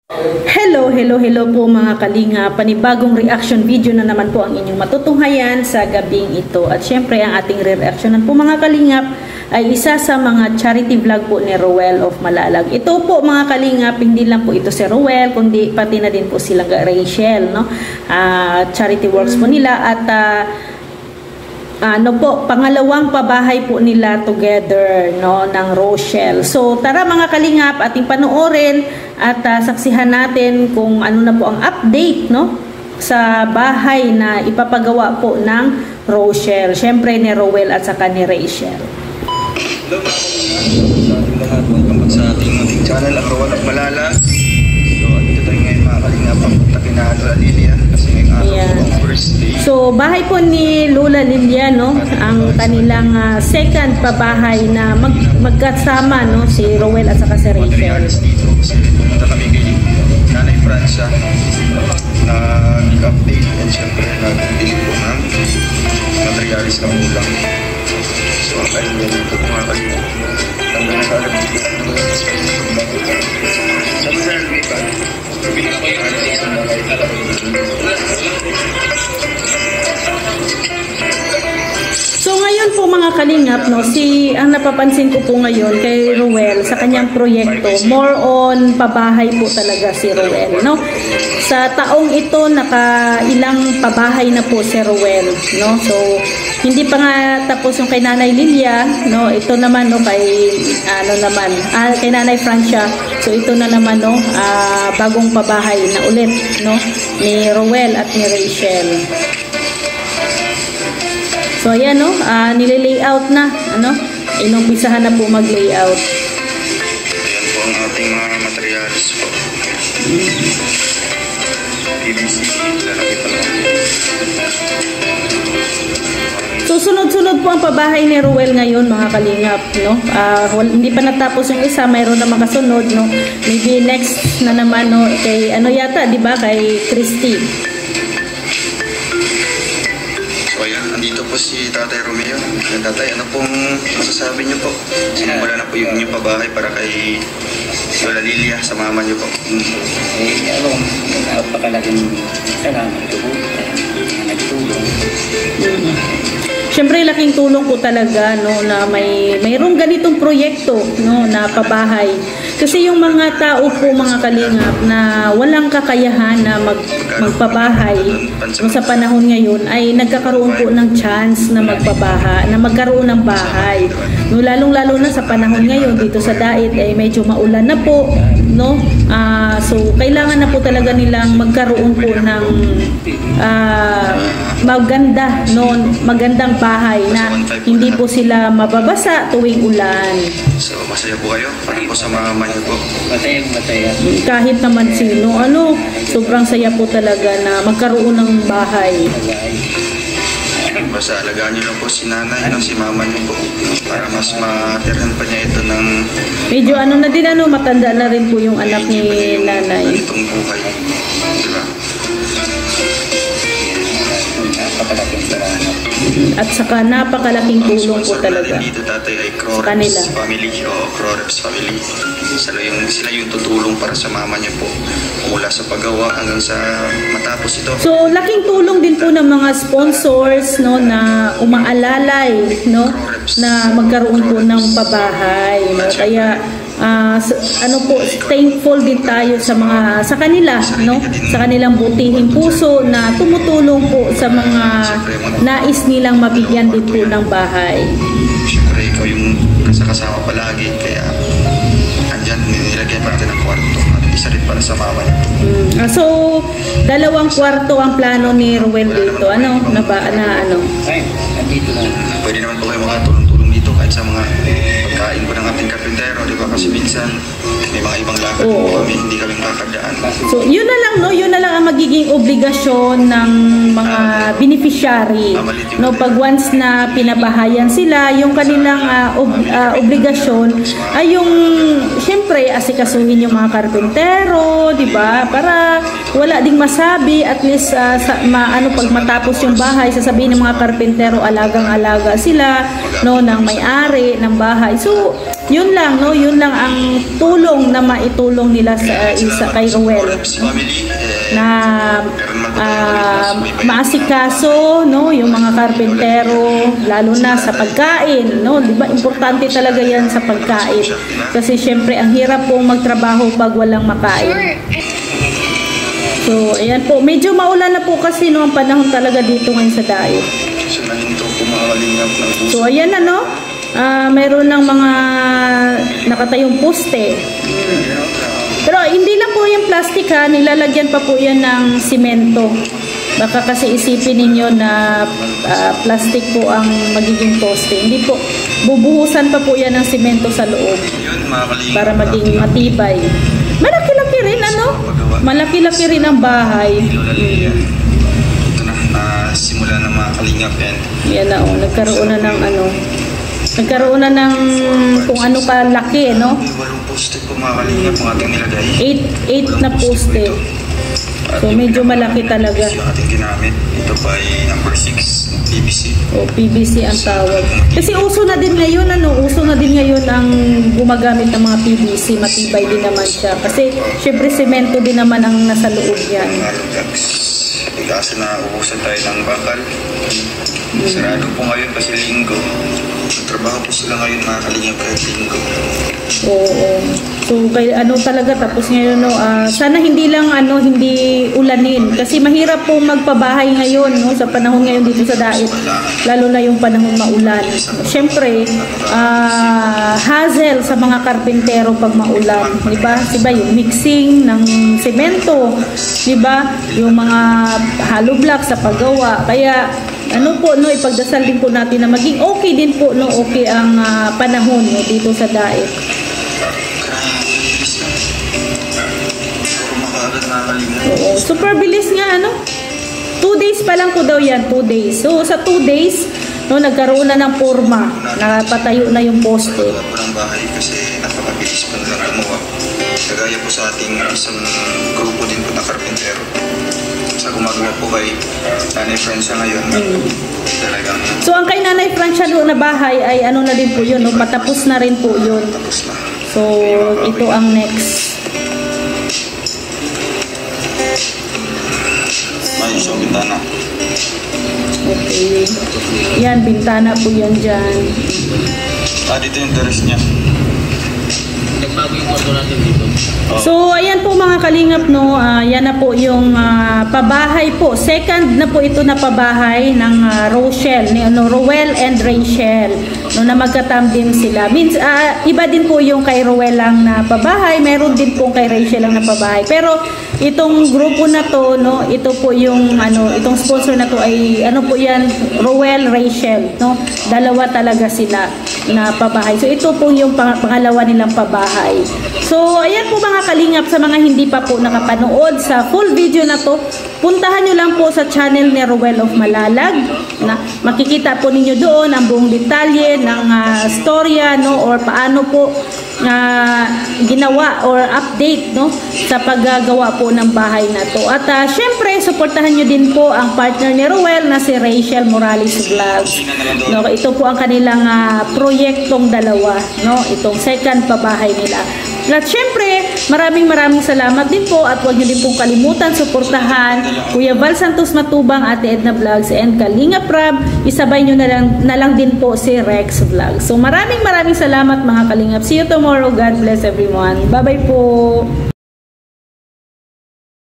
Hello po mga kalinga. Panibagong reaction video na naman po ang inyong matutunghayan sa gabing ito. At syempre ang ating re-reactionan po mga kalingap ay isa sa mga charity vlog po ni Roel of Malalag. Ito po mga kalingap, hindi lang po ito si Roel, kundi pati na din po silang Rachel, no? Charity works po nila at pangalawang pabahay po nila together, no, ng Rochelle. So tara mga kalingap, ating panoorin at saksihan natin kung ano na po ang update, no, sa bahay na ipapagawa po ng Rochelle. Syempre ni Roel at saka ni Rachel. Hello sa ating lahat, welcome back sa ating channel, ang Roel of Malalag. So dito tayo ngayon mga kalingap, papunta kina Lola Lilia kasi ngayong araw po ang first day. So bahay po ni Lola Lilia, no, ang kanilang second pabahay na magkasama, no, si Roel at saka si Rachel. Dito kasi pumunta kami kay Nanay Francia, nag-update and syempre nag-bili po ng materialis ng ulang. So ang kanya dito mga kalingap, ang nakakalap dito sabi sa Albi pa, bili ko yung isang bagay alam mo. So ngayon po mga kalingap, no, ang napapansin ko po ngayon kay Roel sa kanyang proyekto, more on pabahay po talaga si Roel, no. Sa taong ito nakailang pabahay na po si Roel, no. So hindi pa nga tapos yung kay Nanay Lilia, no. Ito naman, no, kay kay Nanay Francia. So ito na naman, no, bagong pabahay na ulit, no, ni Roel at ni Rachel. So ayan, no, nile-layout na, ano, inumpisahan na po mag-layout. Ayan po ang ating mga materials po. PVC, lalaki pa lang. So sunod-sunod po ang pabahay ni Roel ngayon mga kalingap, no. Hindi pa natapos yung isa, mayroon na makasunod, no. Maybe next na naman, no, kay ano yata, 'di ba, kay Christy. So ayan, andito po si Tatay Romeo. Tatay, ano pong masasabi niyo po? Sinimula na po yung inyong pabahay para kay Lola Lilia sa mama niyo po. Napakalaking salamat po na nagtulong. Siyempre laking tulong po talaga, no, na mayroong ganitong proyekto, no, na pabahay. Kasi yung mga tao po mga kalingap na walang kakayahan na magpabahay, no, sa panahon ngayon ay nagkakaroon po ng chance na magkaroon ng bahay. No, lalong-lalo na sa panahon ngayon dito sa Dait ay medyo maulan na po, no. So kailangan na po talaga nilang magkaroon po ng magandang bahay na hindi po sila mababasa tuwing ulan. So masaya po kayo para po sa mama niyo po. Masaya. Kahit naman sino, sobrang saya po talaga na magkaroon ng bahay. Basta alagaan niyo lang po si nanay, si mama niyo po para mas matirhan pa niya ito ng medyo na din, matanda na rin po yung anak ni nanay. Itong buhay. Diba? Napakalaking salamat. At saka napakalaking tulong po talaga dito tatay ay sa kanila. Family o Croreps family. Sila yung tutulong para sa mama niya po mula sa paggawa hanggang sa matapos ito. So laking tulong din po ng mga sponsors, no, na umaalalay, no, na magkaroon po ng pabahay, no. Kaya thankful din tayo sa kanila, no, sa kanilang butihing puso na tumutulong po sa mga nais nilang mabigyan din po ng bahay. Siyempre ikaw yung kasama palagi kaya andyan nilagyan pa natin ang kwarto at isa rin para sa mama niya. So 2 kwarto ang plano ni Roel dito, Ay, andito na. Pwede naman po kayo makatulong-tulong dito kahit sa mga pagkain po ng ating karpintero, di ba? Kasi minsan may mga ibang lakad po kami, hindi kami makakadaan. So yun na lang, no, yun na lang ang magiging obligasyon ng mga beneficiary, no, pag once na pinabahayan sila, yung kanilang obligasyon ay yung syempre asikasuhin yung mga karpintero, di ba? Para wala ding masabi, at least pag matapos yung bahay, sasabihin ng mga karpintero alagang-alaga sila, no, ng may-ari ng bahay. So yun lang, no? Yun lang ang tulong na maitulong nila sa isa kay Ruel, no? Na maasikaso, no, yung mga karpentero, lalo na sa pagkain, no? Di ba importante talaga yan sa pagkain, kasi syempre ang hirap pong magtrabaho pag walang makain. So ayan po, medyo maulan na po kasi, no, ang panahon talaga dito ngayon sa Daet. So ayan na, no, mayroon ng mga nakatayong poste. Pero hindi lang po yung plastic, ha, nilalagyan pa po yan ng simento. Baka kasi isipin ninyo na plastic po ang magiging poste. Hindi po, bubuhusan pa po yan ng simento sa loob para maging matibay. Malaki-laki rin, ano? Malaki-laki rin ang bahay. Ito na, simula ng mga kalingap yan. Yan na, oh, nagkaroon na ng ano. Nagkaroon na ng kung ano kalaki, no? 8 poste po mga kalingap ang ating nilagay. 8 na poste. So medyo malaki talaga. Yung ating ginamit, ito pa ay number 6, PVC. O PVC ang tawag. Kasi uso na din ngayon, ano? Uso na din ngayon ang gumagamit ng mga PVC. Matibay din naman siya. Kasi syempre semento din naman ang nasa loob yan. Kaso na uusan tayo ng bakal. Sarado po ngayon kasi linggo. Trabaho po sila ngayon mga kalingap kahit linggo. Oo. So kay ano talaga, tapos ngayon, no, sana hindi lang ano, hindi ulanin kasi mahirap po magpabahay ngayon, no, sa panahon ngayon dito sa Daet, lalo na yung panahon maulan. Syempre hassle sa mga karpentero pag maulan, di ba? Diba yung mixing ng semento, di ba? Yung mga hollow block sa paggawa. Kaya ano po, no, ipagdasal din po natin na maging okay din po, no, okay ang panahon, no, dito sa Daet. Oo, super bilis nga, ano? 2 days pa lang po daw yan, 2 days. So sa 2 days, no, nagkaroon na ng forma, napatayo na yung poste. Wala po ng bahay kasi napakabilis pa nilang gumawa. Kagaya po sa ating isang grupo din po na karpentero. Sa gumagawa po kay Nanay Francia ngayon, talagang... So ang kay Nanay Francia na bahay ay ano na din po yun, no? Matapos na rin po yun. Tapos na. So ito ang next. Ayun siya, bintana. Okay. Yan, bintana po yan dyan. Dito yung terrace niya. Nagbago yung kwarto natin dito. So, ayan po mga kalingap, no, yan na po yung pabahay po. Second na po ito na pabahay ng Rochelle, no, Ruel and Rachel, no, na magkatam din sila. Means, iba din po yung kay Ruel lang na pabahay, meron din po kay Rachel lang na pabahay. Pero, itong grupo na to, no, ito po yung, ano, itong sponsor na to ay, ano po yan, Ruel, Rachel, no, dalawa talaga sila na pabahay. So, ito po yung pangalawa nilang pabahay. So, ayan po mga kalingap, sa mga hindi pa po nakapanood sa full video na to, puntahan nyo lang po sa channel ni Ruel of Malalag, na makikita po ninyo doon ang buong detalye ng storya, no, or paano po ginawa or update, no, sa paggagawa po ng bahay na to. At syempre, suportahan nyo din po ang partner ni Ruel na si Rachel Morales Vlogs. No, ito po ang kanilang proyektong dalawa, no, itong second pabahay nila. At syempre, maraming salamat din po, at huwag nyo din pong kalimutan suportahan Kuya Val Santos Matubang, Ate Edna Vlogs, and Kalinga Prab. Isabay nyo na lang din po si Rex Vlogs. So maraming salamat mga kalingap. See you tomorrow. God bless everyone. Bye-bye po.